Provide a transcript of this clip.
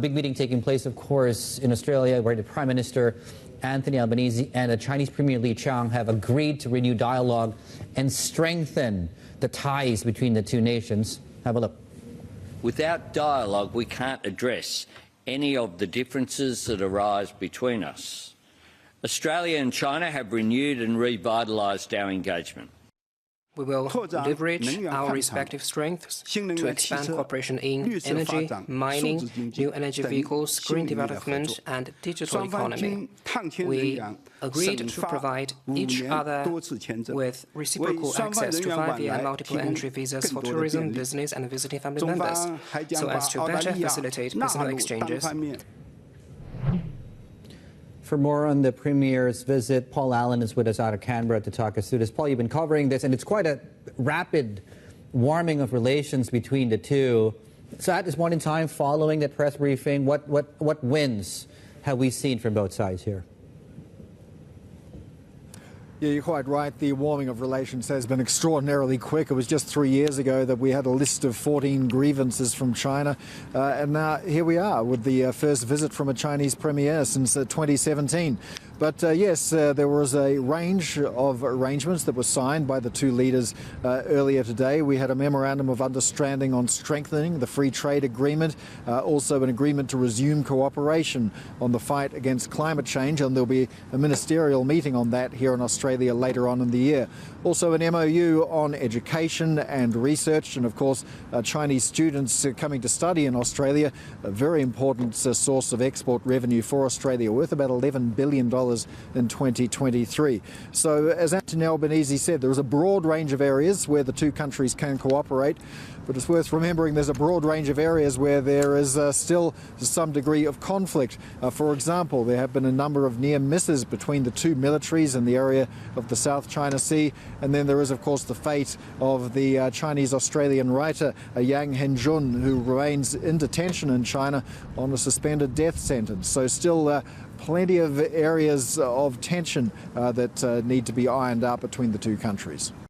Big meeting taking place, of course, in Australia, where the Prime Minister Anthony Albanese and the Chinese Premier Li Qiang have agreed to renew dialogue and strengthen the ties between the two nations. Have a look. Without dialogue, we can't address any of the differences that arise between us. Australia and China have renewed and revitalised our engagement. We will leverage our respective strengths to expand cooperation in energy, mining, new energy vehicles, green development and digital economy. We agreed to provide each other with reciprocal access to 5-year multiple entry visas for tourism, business and visiting family members, so as to better facilitate personal exchanges. For more on the Premier's visit, Paul Allen is with us out of Canberra to talk us through this. Paul, you've been covering this, and it's quite a rapid warming of relations between the two. So at this point in time, following that press briefing, what wins have we seen from both sides here? Yeah, you're quite right. The warming of relations has been extraordinarily quick. It was just 3 years ago that we had a list of 14 grievances from China. And now here we are with the first visit from a Chinese premier since 2017. But yes, there was a range of arrangements that were signed by the two leaders earlier today. We had a memorandum of understanding on strengthening the free trade agreement, also an agreement to resume cooperation on the fight against climate change, and there'll be a ministerial meeting on that here in Australia later on in the year. Also an MOU on education and research, and of course Chinese students coming to study in Australia, a very important source of export revenue for Australia, worth about $11 billion in 2023. So as Anthony Albanese said, there is a broad range of areas where the two countries can cooperate, but it's worth remembering there's a broad range of areas where there is still some degree of conflict. For example, there have been a number of near misses between the two militaries in the area of the South China Sea, and then there is of course the fate of the Chinese-Australian writer Yang Hengjun, who remains in detention in China on a suspended death sentence. So still plenty of areas of tension that need to be ironed out between the two countries.